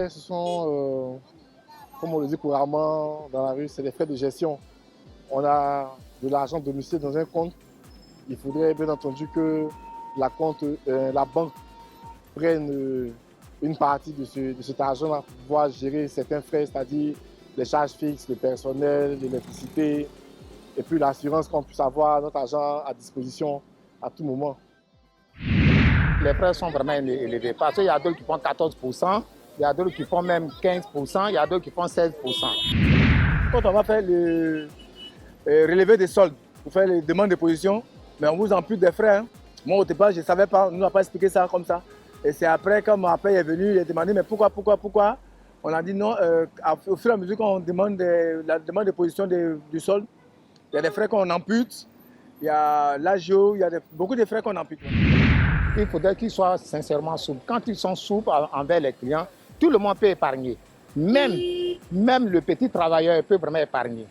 frais, ce sont, comme on le dit couramment dans la rue, c'est des frais de gestion. On a de l'argent domicilié dans un compte. Il faudrait bien entendu que la banque prenne une partie de cet argent-là pour pouvoir gérer certains frais, c'est-à-dire les charges fixes, le personnel, l'électricité, et puis l'assurance qu'on puisse avoir notre argent à disposition à tout moment. Les frais sont vraiment élevés parce qu'il y a d'autres qui font 14%, il y a d'autres qui font même 15%, il y a d'autres qui font 16%. Quand on va faire le relevé des soldes, pour faire les demandes de position, mais on vous ampute des frais. Hein. Moi, au départ, je ne savais pas, on ne nous a pas expliqué ça comme ça. Et c'est après, quand mon appel est venu, il a demandé, mais pourquoi? On a dit non, au fur et à mesure qu'on demande la demande de position du solde, il y a des frais qu'on ampute, il y a l'agio, il y a beaucoup de frais qu'on ampute. Il faudrait qu'ils soient sincèrement souples. Quand ils sont souples envers les clients, tout le monde peut épargner. Même le petit travailleur peut vraiment épargner.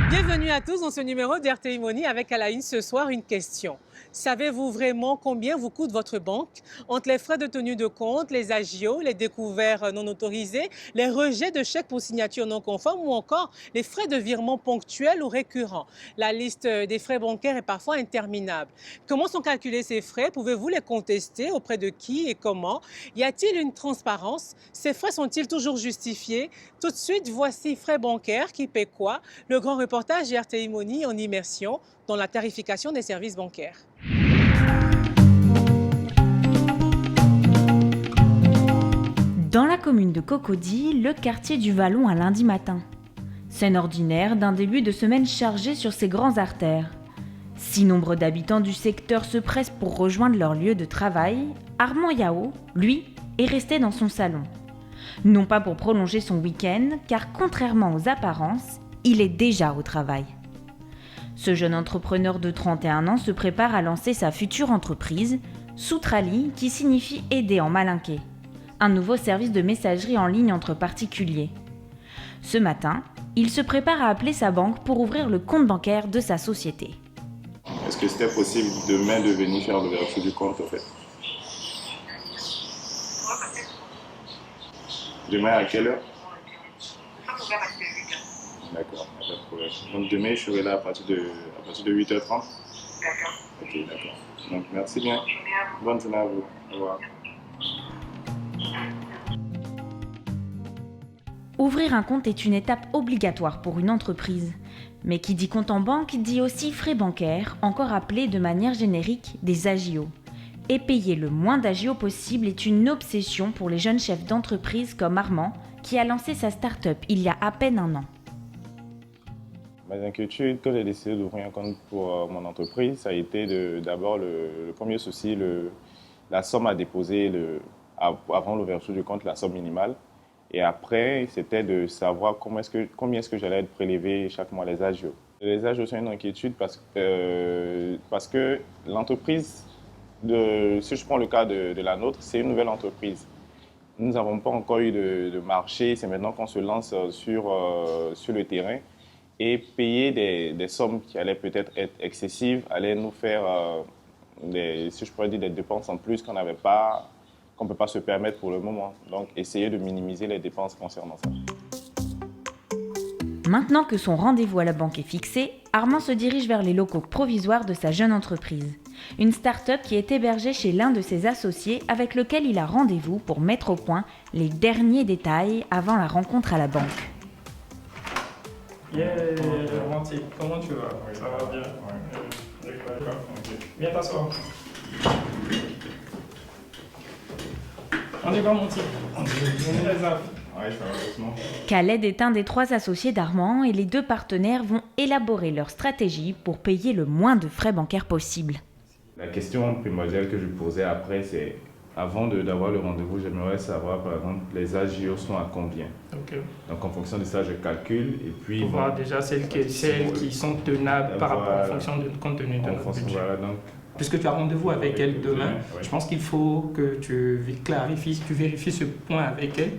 Bienvenue à tous dans ce numéro d'RTI Money avec à la une ce soir une question. Savez-vous vraiment combien vous coûte votre banque? Entre les frais de tenue de compte, les agios, les découverts non autorisés, les rejets de chèques pour signature non conforme ou encore les frais de virement ponctuels ou récurrents. La liste des frais bancaires est parfois interminable. Comment sont calculés ces frais? Pouvez-vous les contester? Auprès de qui et comment? Y a-t-il une transparence? Ces frais sont-ils toujours justifiés? Tout de suite, voici Frais bancaires, qui paie quoi? Le grand reportage RTI Money en immersion dans la tarification des services bancaires. Dans la commune de Cocody, le quartier du Vallon un lundi matin. Scène ordinaire d'un début de semaine chargé sur ces grandes artères. Si nombre d'habitants du secteur se pressent pour rejoindre leur lieu de travail, Armand Yao, lui, est resté dans son salon. Non pas pour prolonger son week-end, car contrairement aux apparences, il est déjà au travail. Ce jeune entrepreneur de 31 ans se prépare à lancer sa future entreprise, Soutrali, qui signifie aider en malinqué. Un nouveau service de messagerie en ligne entre particuliers. Ce matin, il se prépare à appeler sa banque pour ouvrir le compte bancaire de sa société. Est-ce que c'était possible demain de venir faire l'ouverture du compte en fait? Demain à quelle heure? D'accord, pas de problème. Donc demain je serai là à partir de 8h30? D'accord. Ok, d'accord. Donc merci bien. Bonne journée à vous. Au revoir. Ouvrir un compte est une étape obligatoire pour une entreprise. Mais qui dit compte en banque dit aussi frais bancaires, encore appelés de manière générique des agios. Et payer le moins d'agios possible est une obsession pour les jeunes chefs d'entreprise comme Armand, qui a lancé sa start-up il y a à peine un an. Mes inquiétudes, quand j'ai décidé d'ouvrir un compte pour mon entreprise, ça a été d'abord le premier souci, la somme à déposer avant l'ouverture du compte, la somme minimale. Et après, c'était de savoir combien est-ce que j'allais être prélevé chaque mois les agios. Les agios sont une inquiétude parce que l'entreprise, si je prends le cas de la nôtre, c'est une nouvelle entreprise. Nous n'avons pas encore eu de marché, c'est maintenant qu'on se lance sur le terrain. Et payer des sommes qui allaient peut-être être excessives allait nous faire, si je pourrais dire, des dépenses en plus qu'on ne peut pas se permettre pour le moment. Donc, essayer de minimiser les dépenses concernant ça. Maintenant que son rendez-vous à la banque est fixé, Armand se dirige vers les locaux provisoires de sa jeune entreprise. Une start-up qui est hébergée chez l'un de ses associés avec lequel il a rendez-vous pour mettre au point les derniers détails avant la rencontre à la banque. Yeah, Monty, comment tu vas? Oui, ça va bien. Ouais. D'accord. Okay. Viens t'asseoir. On y va, Monty. On est les affres. Ouais, ça va doucement. Khaled est un des 3 associés d'Armand et les 2 partenaires vont élaborer leur stratégie pour payer le moins de frais bancaires possible. La question primordiale que je posais après, c'est avant d'avoir le rendez-vous, j'aimerais savoir, par exemple, les agios sont à combien. Okay. Donc, en fonction de ça, je calcule et puis... Pour voir déjà celles qui sont tenables par rapport en fonction du contenu de notre budget. Voilà, donc, puisque tu as rendez-vous avec elle demain, je pense qu'il faut que tu vérifies ce point avec elle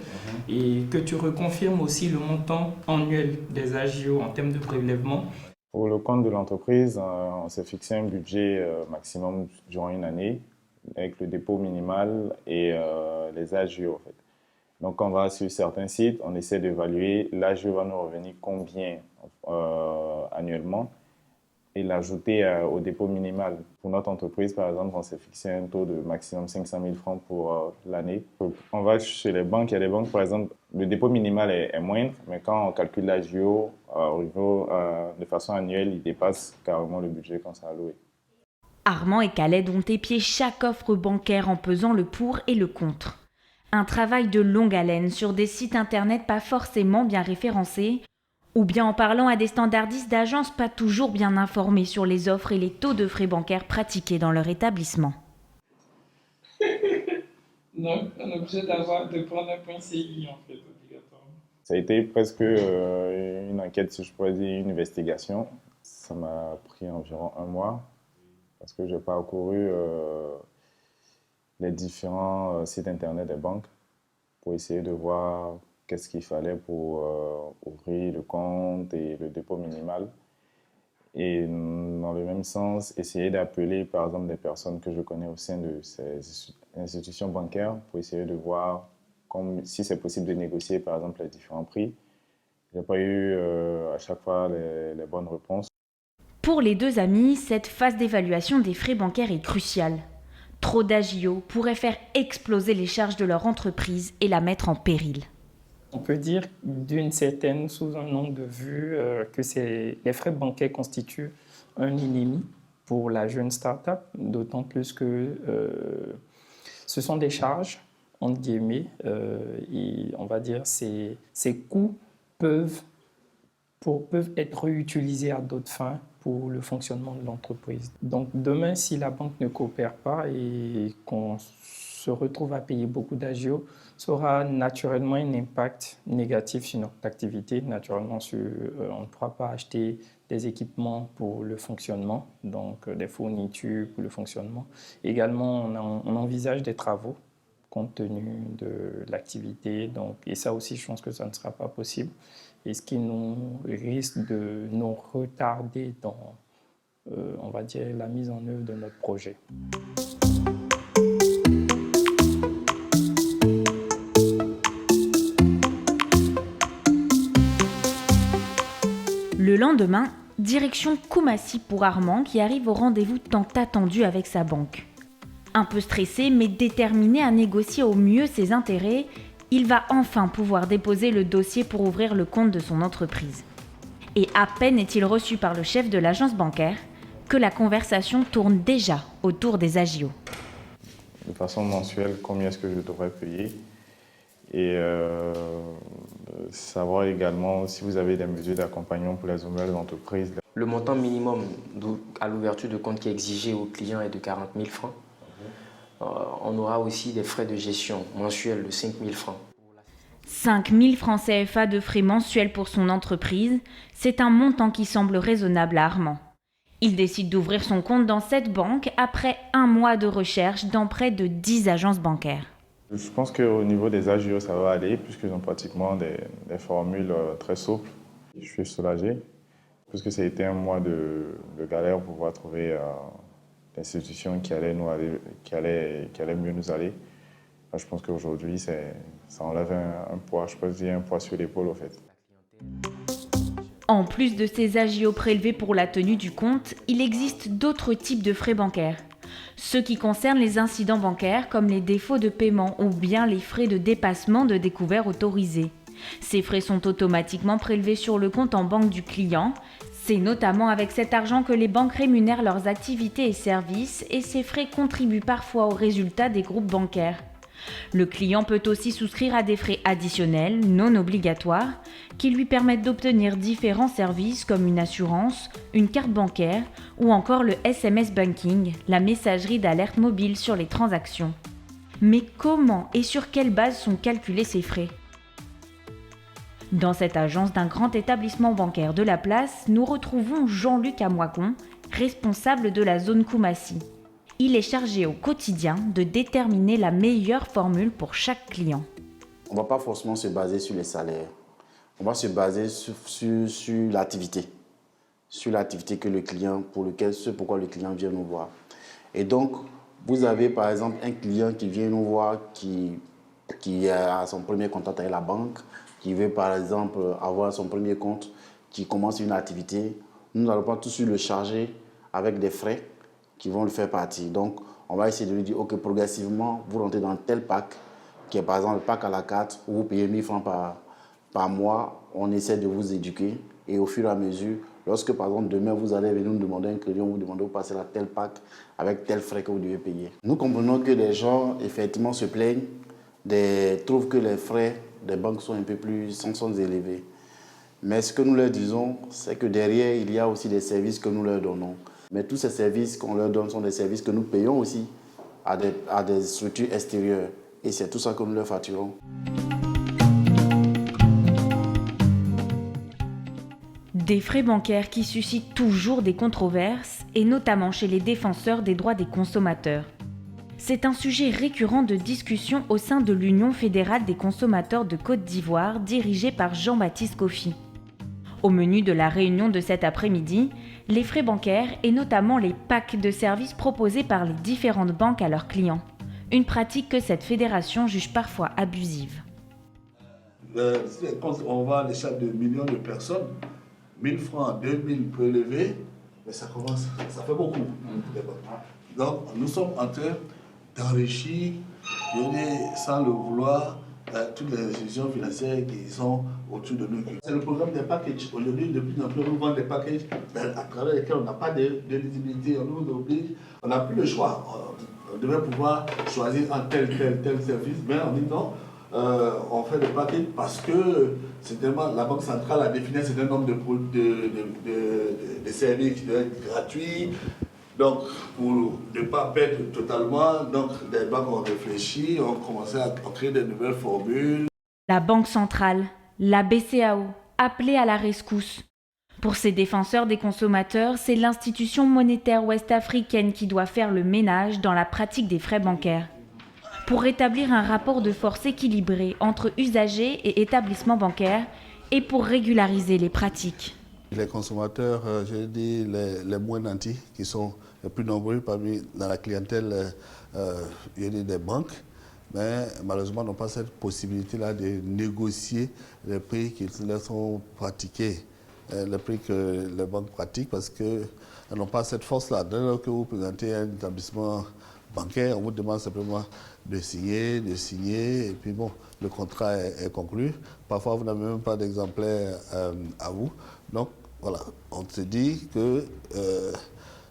et que tu reconfirmes aussi le montant annuel des agios en termes de prélèvement. Pour le compte de l'entreprise, on s'est fixé un budget maximum durant une année, avec le dépôt minimal et les agios en fait. Donc, quand on va sur certains sites, on essaie d'évaluer l'AGE va nous revenir combien annuellement et l'ajouter au dépôt minimal. Pour notre entreprise, par exemple, on s'est fixé un taux de maximum 500 000 francs pour l'année. On va chez les banques. Il y a des banques, par exemple, le dépôt minimal est moindre, mais quand on calcule l'AGO de façon annuelle, il dépasse carrément le budget qu'on s'est alloué. Armand et Khaled ont épié chaque offre bancaire en pesant le pour et le contre. Un travail de longue haleine sur des sites internet pas forcément bien référencés, ou bien en parlant à des standardistes d'agences pas toujours bien informés sur les offres et les taux de frais bancaires pratiqués dans leur établissement. Donc, on est obligé de prendre un point CI en fait, obligatoirement. Ça a été presque une enquête, si je pourrais dire, une investigation. Ça m'a pris environ 1 mois parce que j'ai parcouru les différents sites internet des banques pour essayer de voir qu'est-ce qu'il fallait pour ouvrir le compte et le dépôt minimal. Et dans le même sens, essayer d'appeler par exemple des personnes que je connais au sein de ces institutions bancaires pour essayer de voir si c'est possible de négocier par exemple les différents prix. Je n'ai pas eu à chaque fois les bonnes réponses. Pour les deux amis, cette phase d'évaluation des frais bancaires est cruciale. Trop d'AGO pourrait faire exploser les charges de leur entreprise et la mettre en péril. On peut dire sous un angle de vue que les frais bancaires constituent un ennemi pour la jeune start-up, d'autant plus que ce sont des charges, entre guillemets, et on va dire ces coûts peuvent être réutilisés à d'autres fins pour le fonctionnement de l'entreprise. Donc demain, si la banque ne coopère pas et qu'on se retrouve à payer beaucoup d'AGO, ça aura naturellement un impact négatif sur notre activité. Naturellement, on ne pourra pas acheter des équipements pour le fonctionnement, donc des fournitures pour le fonctionnement. Également, on envisage des travaux compte tenu de l'activité. Et ça aussi, je pense que ça ne sera pas possible. Et ce qui risque de nous retarder dans, on va dire, la mise en œuvre de notre projet. Le lendemain, direction Koumassi pour Armand qui arrive au rendez-vous tant attendu avec sa banque. Un peu stressé mais déterminé à négocier au mieux ses intérêts, il va enfin pouvoir déposer le dossier pour ouvrir le compte de son entreprise. Et à peine est-il reçu par le chef de l'agence bancaire que la conversation tourne déjà autour des AGO. De façon mensuelle, combien est-ce que je devrais payer ? Et savoir également si vous avez des mesures d'accompagnement pour les nouvelles entreprises. Le montant minimum à l'ouverture de compte qui est exigé aux clients est de 40 000 francs. On aura aussi des frais de gestion mensuels de 5 000 francs. 5 000 francs CFA de frais mensuels pour son entreprise, c'est un montant qui semble raisonnable à Armand. Il décide d'ouvrir son compte dans cette banque après 1 mois de recherche dans près de 10 agences bancaires. Je pense qu'au niveau des AGO, ça va aller, puisqu'ils ont pratiquement des formules très souples. Je suis soulagé, puisque ça a été 1 mois de galère pour pouvoir trouver l'institution qui allait mieux nous aller. Je pense qu'aujourd'hui, ça enlève un poids, je peux dire un poids sur l'épaule, en fait. En plus de ces AGO prélevés pour la tenue du compte, il existe d'autres types de frais bancaires. Ceux qui concernent les incidents bancaires comme les défauts de paiement ou bien les frais de dépassement de découvert autorisés. Ces frais sont automatiquement prélevés sur le compte en banque du client. C'est notamment avec cet argent que les banques rémunèrent leurs activités et services et ces frais contribuent parfois aux résultats des groupes bancaires. Le client peut aussi souscrire à des frais additionnels, non obligatoires, qui lui permettent d'obtenir différents services comme une assurance, une carte bancaire ou encore le SMS banking, la messagerie d'alerte mobile sur les transactions. Mais comment et sur quelle base sont calculés ces frais ? Dans cette agence d'un grand établissement bancaire de la place, nous retrouvons Jean-Luc Amoicon, responsable de la zone Koumassi. Il est chargé au quotidien de déterminer la meilleure formule pour chaque client. On ne va pas forcément se baser sur les salaires. On va se baser sur l'activité. Sur l'activité que le client, pourquoi le client vient nous voir. Et donc, vous avez par exemple un client qui vient nous voir qui qui a son premier contact avec la banque, qui veut par exemple avoir son premier compte, qui commence une activité, nous n'allons pas tout de suite le charger avec des frais qui vont le faire partie. Donc, on va essayer de lui dire, OK, progressivement, vous rentrez dans tel pack, qui est par exemple le pack à la carte, où vous payez 1000 francs par mois. On essaie de vous éduquer et au fur et à mesure, lorsque par exemple demain vous allez venir nous demander un crédit, on vous demande de passer à tel pack avec tel frais que vous devez payer. Nous comprenons que les gens effectivement se plaignent, trouvent que les frais des banques sont un peu plus sont élevés. Mais ce que nous leur disons, c'est que derrière, il y a aussi des services que nous leur donnons. Mais tous ces services qu'on leur donne sont des services que nous payons aussi à des structures extérieures. Et c'est tout ça que nous leur facturons. Des frais bancaires qui suscitent toujours des controverses, et notamment chez les défenseurs des droits des consommateurs. C'est un sujet récurrent de discussion au sein de l'Union fédérale des consommateurs de Côte d'Ivoire, dirigée par Jean-Baptiste Kofi. Au menu de la réunion de cet après-midi, les frais bancaires et notamment les packs de services proposés par les différentes banques à leurs clients. Une pratique que cette fédération juge parfois abusive. Quand on va à l'échelle de millions de personnes, 1000 francs, 2000 prélevés, mais ça fait beaucoup. Donc, nous sommes en train d'enrichir, sans le vouloir, toutes les institutions financières qui sont autour de nous. C'est le programme des packages. Aujourd'hui, de plus en plus, nous vendons des packages à travers lesquels on n'a pas de lisibilité. On nous oblige, on n'a plus le choix. On devait pouvoir choisir un tel service, mais on dit non. On fait des packages parce que c'est tellement, la Banque centrale a défini un certain nombre de services qui doivent être gratuits. Donc, pour ne pas perdre totalement, donc, les banques ont réfléchi, ont commencé à créer de nouvelles formules. La Banque centrale, la BCEAO, appelée à la rescousse. Pour ces défenseurs des consommateurs, c'est l'institution monétaire ouest-africaine qui doit faire le ménage dans la pratique des frais bancaires. Pour rétablir un rapport de force équilibré entre usagers et établissements bancaires et pour régulariser les pratiques. Les consommateurs, je dis les moins nantis, qui sont les plus nombreux dans la clientèle des banques, mais malheureusement n'ont pas cette possibilité-là de négocier les prix qui leur sont pratiqués, les prix que les banques pratiquent, parce qu'elles n'ont pas cette force-là. Dès lors que vous présentez un établissement bancaire, on vous demande simplement de signer, et puis bon, le contrat est conclu. Parfois, vous n'avez même pas d'exemplaire à vous. Donc, voilà, on se dit que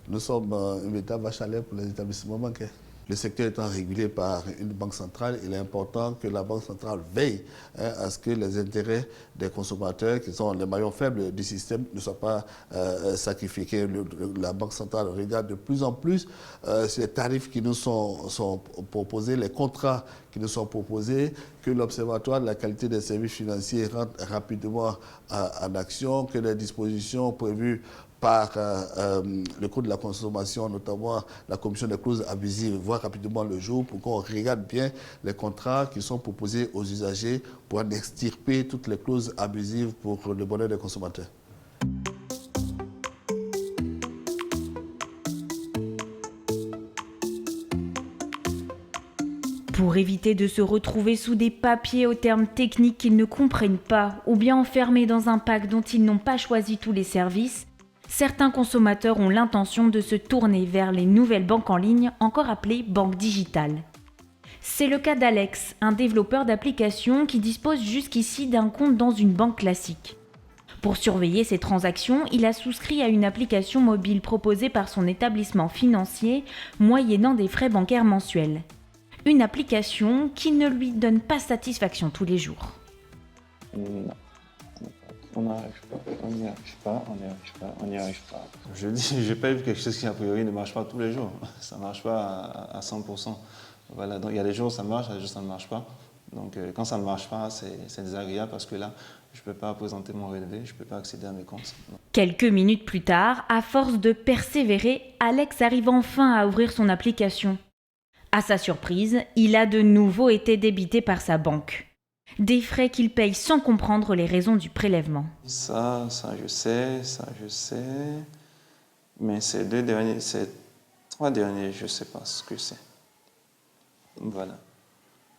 nous sommes une véritable vache à lait pour les établissements bancaires. Le secteur étant régulé par une banque centrale, il est important que la banque centrale veille à ce que les intérêts des consommateurs, qui sont les maillons faibles du système, ne soient pas sacrifiés. La banque centrale regarde de plus en plus sur les tarifs qui nous sont proposés, les contrats qui nous sont proposés, que l'Observatoire de la qualité des services financiers rentre rapidement en action, que les dispositions prévues par le Code de la consommation, notamment la commission des clauses abusives, voit rapidement le jour pour qu'on regarde bien les contrats qui sont proposés aux usagers pour en extirper toutes les clauses abusives pour le bonheur des consommateurs. Pour éviter de se retrouver sous des papiers aux termes techniques qu'ils ne comprennent pas ou bien enfermés dans un pack dont ils n'ont pas choisi tous les services, certains consommateurs ont l'intention de se tourner vers les nouvelles banques en ligne, encore appelées banques digitales. C'est le cas d'Alex, un développeur d'applications qui dispose jusqu'ici d'un compte dans une banque classique. Pour surveiller ses transactions, il a souscrit à une application mobile proposée par son établissement financier, moyennant des frais bancaires mensuels. Une application qui ne lui donne pas satisfaction tous les jours. Non. On n'y arrive pas. Je dis, j'ai pas vu quelque chose qui a priori ne marche pas tous les jours. Ça ne marche pas à 100%. Voilà, donc il y a des jours où ça marche, il y a des jours où ça ne marche pas. Donc quand ça ne marche pas, c'est désagréable parce que là, je ne peux pas présenter mon relevé, je ne peux pas accéder à mes comptes. Quelques minutes plus tard, à force de persévérer, Alex arrive enfin à ouvrir son application. À sa surprise, il a de nouveau été débité par sa banque. Des frais qu'il paye sans comprendre les raisons du prélèvement. Ça je sais. Mais ces trois derniers, je ne sais pas ce que c'est. Voilà.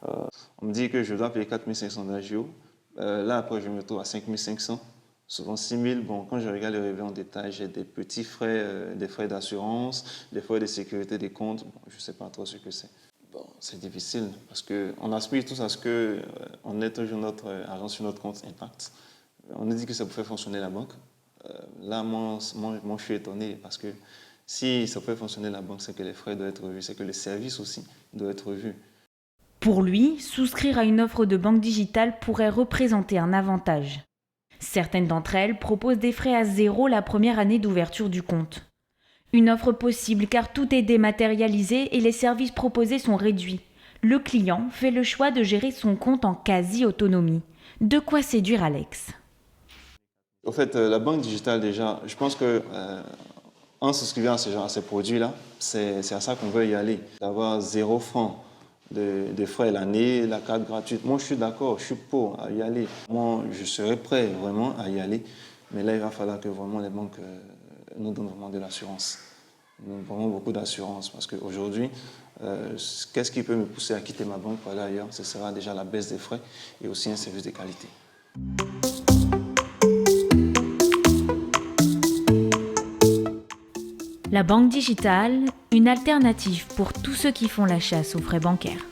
On me dit que je dois payer 4 500 d'agio. Là, après, je me retrouve à 5 500, souvent 6 000. Bon, quand je regarde le relevé en détail, j'ai des petits frais, des frais d'assurance, des frais de sécurité des comptes. Bon, je ne sais pas trop ce que c'est. Bon, c'est difficile parce qu'on aspire tous à ce qu'on ait toujours notre argent sur notre compte intact. On nous dit que ça peut faire fonctionner la banque. Là, moi, je suis étonné parce que si ça peut fonctionner la banque, c'est que les frais doivent être revus, c'est que le service aussi doit être revu. Pour lui, souscrire à une offre de banque digitale pourrait représenter un avantage. Certaines d'entre elles proposent des frais à 0 la première année d'ouverture du compte. Une offre possible car tout est dématérialisé et les services proposés sont réduits. Le client fait le choix de gérer son compte en quasi-autonomie. De quoi séduire Alex. Au fait, la banque digitale déjà, je pense que en souscrivant à ces produits-là, c'est à ça qu'on veut y aller. D'avoir 0 francs de frais l'année, la carte gratuite. Moi, je suis d'accord, je suis pour à y aller. Moi, je serais prêt vraiment à y aller. Mais là, il va falloir que vraiment les banques nous donnent vraiment de l'assurance. Nous donnent vraiment beaucoup d'assurance. Parce qu'aujourd'hui, qu'est-ce qui peut me pousser à quitter ma banque pour aller ailleurs? Ce sera déjà la baisse des frais et aussi un service de qualité. La banque digitale, une alternative pour tous ceux qui font la chasse aux frais bancaires.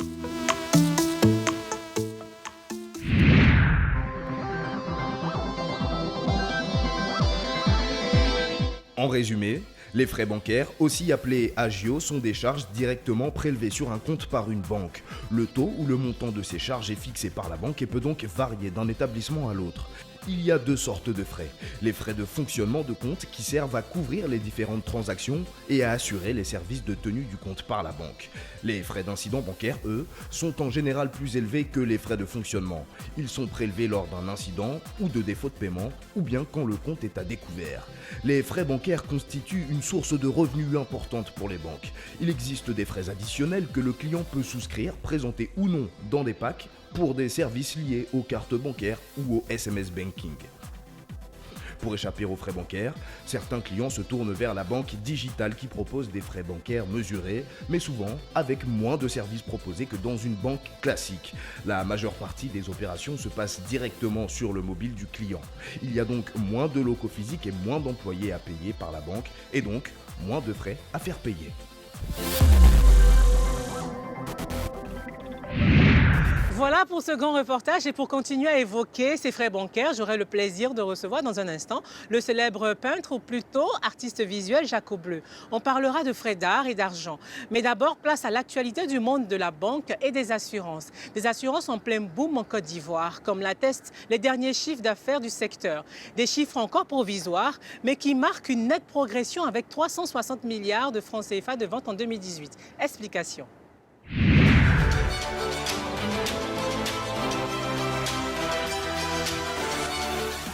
En résumé, les frais bancaires, aussi appelés agios, sont des charges directement prélevées sur un compte par une banque. Le taux ou le montant de ces charges est fixé par la banque et peut donc varier d'un établissement à l'autre. Il y a 2 sortes de frais. Les frais de fonctionnement de compte qui servent à couvrir les différentes transactions et à assurer les services de tenue du compte par la banque. Les frais d'incident bancaire, eux, sont en général plus élevés que les frais de fonctionnement. Ils sont prélevés lors d'un incident ou de défaut de paiement ou bien quand le compte est à découvert. Les frais bancaires constituent une source de revenus importante pour les banques. Il existe des frais additionnels que le client peut souscrire, présentés ou non dans des packs, pour des services liés aux cartes bancaires ou au SMS banking. Pour échapper aux frais bancaires, certains clients se tournent vers la banque digitale qui propose des frais bancaires mesurés, mais souvent avec moins de services proposés que dans une banque classique. La majeure partie des opérations se passe directement sur le mobile du client. Il y a donc moins de locaux physiques et moins d'employés à payer par la banque, et donc moins de frais à faire payer. Voilà pour ce grand reportage et pour continuer à évoquer ces frais bancaires, j'aurai le plaisir de recevoir dans un instant le célèbre peintre ou plutôt artiste visuel Jaco Bleu. On parlera de frais d'art et d'argent. Mais d'abord, place à l'actualité du monde de la banque et des assurances. Des assurances en plein boom en Côte d'Ivoire, comme l'attestent les derniers chiffres d'affaires du secteur. Des chiffres encore provisoires, mais qui marquent une nette progression avec 360 milliards de francs CFA de vente en 2018. Explication.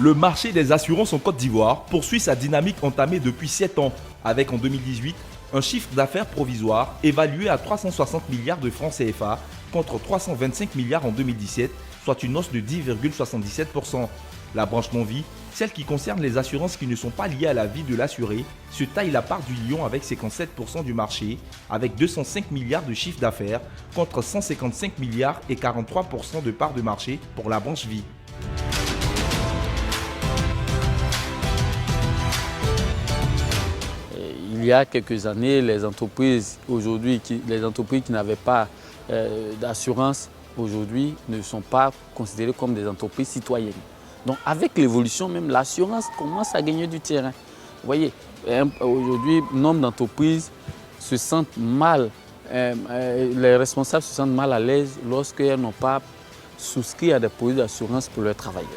Le marché des assurances en Côte d'Ivoire poursuit sa dynamique entamée depuis 7 ans, avec en 2018 un chiffre d'affaires provisoire évalué à 360 milliards de francs CFA contre 325 milliards en 2017, soit une hausse de 10,77%. La branche non-vie, celle qui concerne les assurances qui ne sont pas liées à la vie de l'assuré, se taille la part du lion avec 57% du marché, avec 205 milliards de chiffre d'affaires contre 155 milliards et 43% de part de marché pour la branche vie. Il y a quelques années, les entreprises qui n'avaient pas d'assurance aujourd'hui ne sont pas considérées comme des entreprises citoyennes. Donc avec l'évolution même, l'assurance commence à gagner du terrain. Vous voyez, aujourd'hui, nombre d'entreprises se sentent mal, les responsables se sentent mal à l'aise lorsqu'elles n'ont pas souscrit à des produits d'assurance pour leurs travailleurs.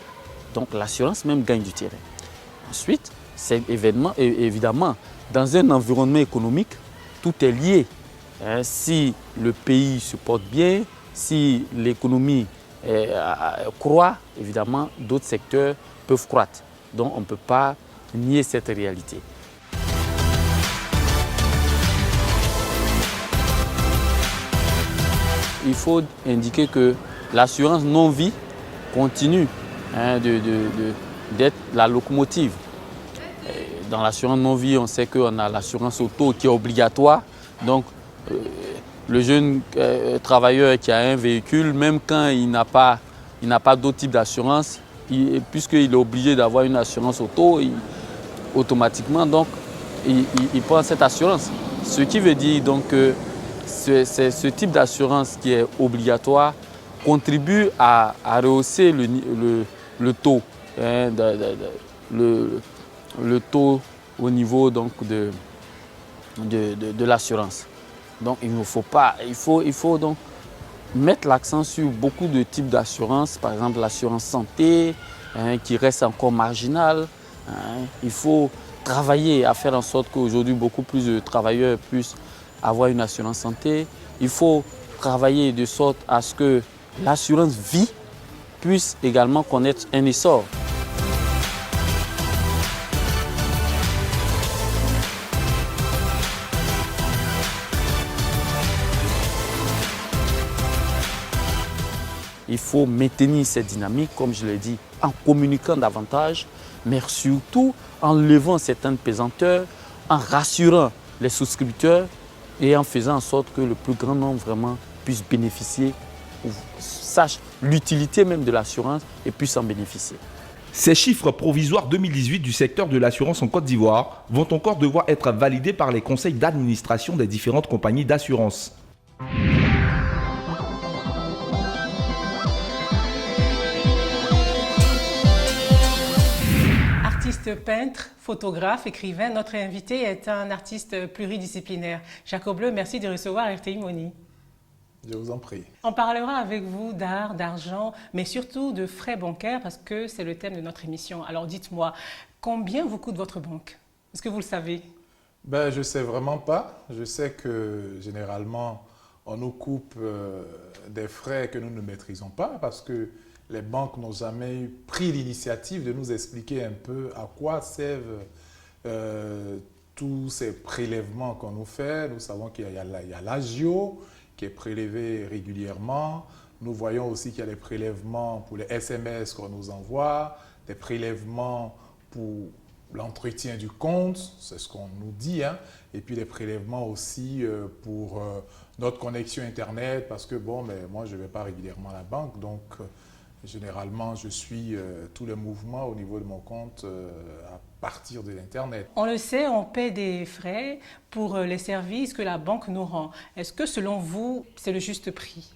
Donc l'assurance même gagne du terrain. Ensuite, c'est évidemment, dans un environnement économique, tout est lié. Si le pays se porte bien, si l'économie croît, évidemment, d'autres secteurs peuvent croître. Donc on ne peut pas nier cette réalité. Il faut indiquer que l'assurance non-vie continue d'être la locomotive. Dans l'assurance non-vie, on sait qu'on a l'assurance auto qui est obligatoire. Donc, le jeune travailleur qui a un véhicule, même quand il n'a pas d'autre type d'assurance, puisqu'il est obligé d'avoir une assurance auto, automatiquement, donc, il prend cette assurance. Ce qui veut dire donc que ce type d'assurance qui est obligatoire contribue à rehausser le taux, hein, le taux au niveau donc, de l'assurance. Donc il ne faut pas, il faut donc mettre l'accent sur beaucoup de types d'assurance, par exemple l'assurance santé, hein, qui reste encore marginale. Hein. Il faut travailler à faire en sorte qu'aujourd'hui beaucoup plus de travailleurs puissent avoir une assurance santé. Il faut travailler de sorte à ce que l'assurance vie puisse également connaître un essor. Il faut maintenir cette dynamique, comme je l'ai dit, en communiquant davantage, mais surtout en levant certaines pesanteurs, en rassurant les souscripteurs et en faisant en sorte que le plus grand nombre vraiment puisse bénéficier, ou sache l'utilité même de l'assurance et puisse en bénéficier. Ces chiffres provisoires 2018 du secteur de l'assurance en Côte d'Ivoire vont encore devoir être validés par les conseils d'administration des différentes compagnies d'assurance. Artiste, peintre, photographe, écrivain, notre invité est un artiste pluridisciplinaire. Jacob Leu, merci de recevoir RTI Moni. Je vous en prie. On parlera avec vous d'art, d'argent, mais surtout de frais bancaires parce que c'est le thème de notre émission. Alors dites-moi, combien vous coûte votre banque? Est-ce que vous le savez? Je ne sais vraiment pas. Je sais que généralement, on nous coupe des frais que nous ne maîtrisons pas parce que les banques n'ont jamais pris l'initiative de nous expliquer un peu à quoi servent tous ces prélèvements qu'on nous fait. Nous savons qu'il y a l'agio qui est prélevé régulièrement. Nous voyons aussi qu'il y a des prélèvements pour les SMS qu'on nous envoie, des prélèvements pour l'entretien du compte, c'est ce qu'on nous dit, hein, et puis des prélèvements aussi pour notre connexion Internet, parce que moi je ne vais pas régulièrement à la banque, donc généralement je suis tous les mouvements au niveau de mon compte à partir de l'Internet. On le sait, on paie des frais pour les services que la banque nous rend. Est-ce que selon vous, c'est le juste prix?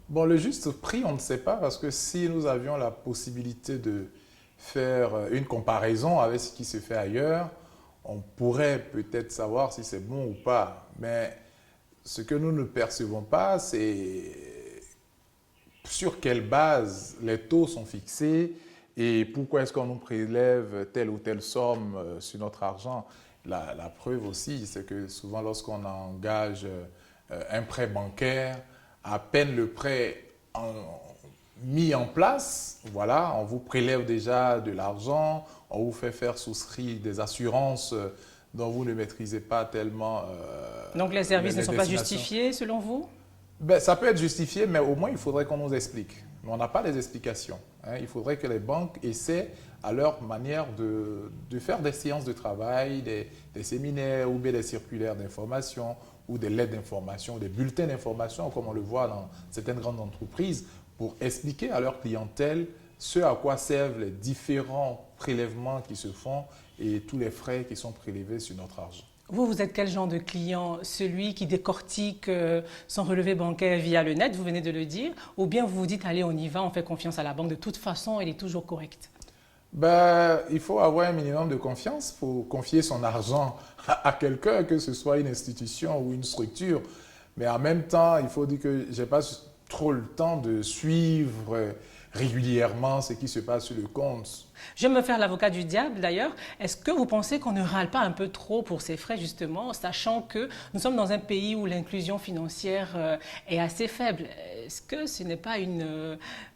Bon, le juste prix, on ne sait pas, parce que si nous avions la possibilité de faire une comparaison avec ce qui se fait ailleurs, on pourrait peut-être savoir si c'est bon ou pas. Mais ce que nous ne percevons pas, c'est sur quelle base les taux sont fixés et pourquoi est-ce qu'on nous prélève telle ou telle somme sur notre argent. La preuve aussi, c'est que souvent lorsqu'on engage un prêt bancaire, à peine le prêt mis en place, voilà, on vous prélève déjà de l'argent, on vous fait faire souscrire des assurances dont vous ne maîtrisez pas tellement. Donc les services ne sont pas justifiés selon vous? Ça peut être justifié, mais au moins il faudrait qu'on nous explique. Mais on n'a pas les explications. Hein. Il faudrait que les banques essaient à leur manière de faire des séances de travail, des séminaires ou bien des circulaires d'information ou des lettres d'information, des bulletins d'information, comme on le voit dans certaines grandes entreprises, pour expliquer à leur clientèle ce à quoi servent les différents prélèvements qui se font et tous les frais qui sont prélevés sur notre argent. Vous êtes quel genre de client? Celui qui décortique son relevé bancaire via le net, vous venez de le dire, ou bien vous vous dites, allez, on y va, on fait confiance à la banque, de toute façon, elle est toujours correcte? Il faut avoir un minimum de confiance pour confier son argent à quelqu'un, que ce soit une institution ou une structure. Mais en même temps, il faut dire que je n'ai pas trop le temps de suivre régulièrement ce qui se passe sur le compte. Je vais me faire l'avocat du diable d'ailleurs. Est-ce que vous pensez qu'on ne râle pas un peu trop pour ces frais justement, sachant que nous sommes dans un pays où l'inclusion financière est assez faible? Est-ce que ce n'est pas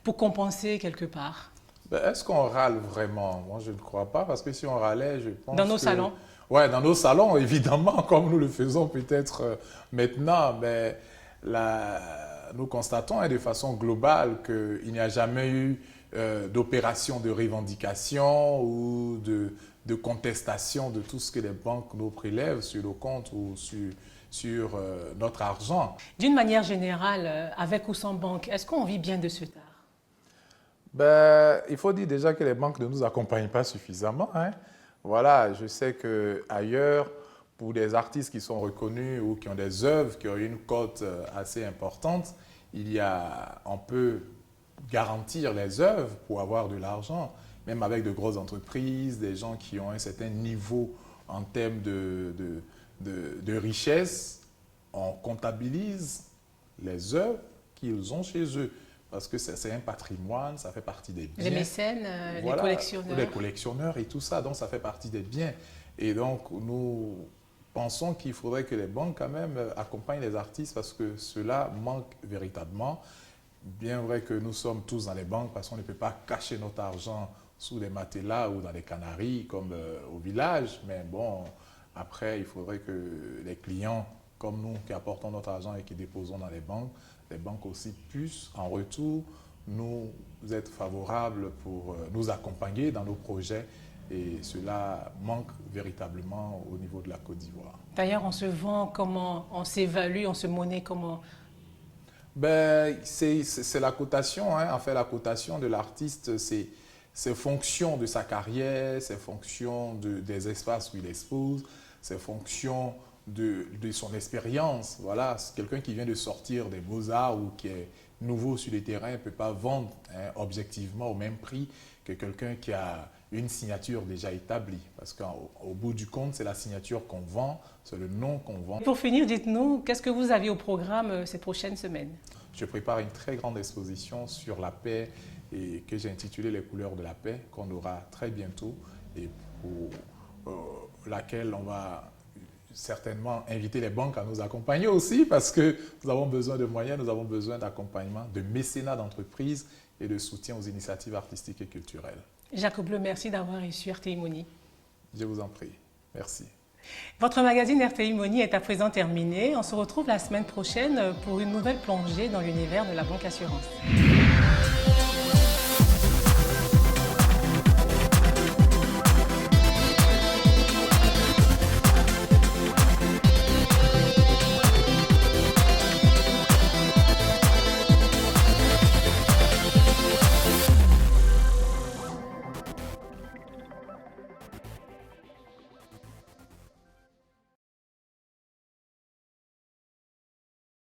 pour compenser quelque part? Est-ce qu'on râle vraiment? Moi, je ne crois pas, parce que si on râlait, je pense Dans nos salons? Oui, dans nos salons, évidemment, comme nous le faisons peut-être maintenant, mais nous constatons de façon globale qu'il n'y a jamais eu d'opération de revendication ou de contestation de tout ce que les banques nous prélèvent sur le compte ou sur notre argent. D'une manière générale, avec ou sans banque, est-ce qu'on vit bien de ce tard? Il faut dire déjà que les banques ne nous accompagnent pas suffisamment. Voilà, je sais qu'ailleurs, pour des artistes qui sont reconnus ou qui ont des œuvres qui ont une cote assez importante, on peut garantir les œuvres pour avoir de l'argent, même avec de grosses entreprises, des gens qui ont un certain niveau en termes de richesse, on comptabilise les œuvres qu'ils ont chez eux. Parce que c'est un patrimoine, ça fait partie des biens. Les mécènes, voilà, les collectionneurs. Les collectionneurs et tout ça, donc ça fait partie des biens. Et donc nous pensons qu'il faudrait que les banques quand même accompagnent les artistes parce que cela manque véritablement. Bien vrai que nous sommes tous dans les banques parce qu'on ne peut pas cacher notre argent sous des matelas ou dans des canaries comme au village. Mais bon, après, il faudrait que les clients comme nous qui apportons notre argent et qui déposons dans les banques aussi puissent en retour nous être favorables pour nous accompagner dans nos projets. Et cela manque véritablement au niveau de la Côte d'Ivoire. D'ailleurs, on se vend comment? On s'évalue, on se monnaie comment? C'est la cotation. En fait, la cotation de l'artiste, c'est fonction de sa carrière, c'est fonction des espaces où il expose, c'est fonction de son expérience. Voilà, quelqu'un qui vient de sortir des Beaux-Arts ou qui est nouveau sur le terrain ne peut pas vendre objectivement au même prix que quelqu'un qui a une signature déjà établie. Parce qu'au bout du compte, c'est la signature qu'on vend, c'est le nom qu'on vend. Pour finir, dites-nous, qu'est-ce que vous avez au programme ces prochaines semaines? Je prépare une très grande exposition sur la paix et que j'ai intitulée Les couleurs de la paix, qu'on aura très bientôt et pour laquelle on va certainement inviter les banques à nous accompagner aussi parce que nous avons besoin de moyens, nous avons besoin d'accompagnement, de mécénat d'entreprise et de soutien aux initiatives artistiques et culturelles. Jacques Bleu, merci d'avoir reçu RTI Money. Je vous en prie. Merci. Votre magazine RTI Money est à présent terminé. On se retrouve la semaine prochaine pour une nouvelle plongée dans l'univers de la banque assurance.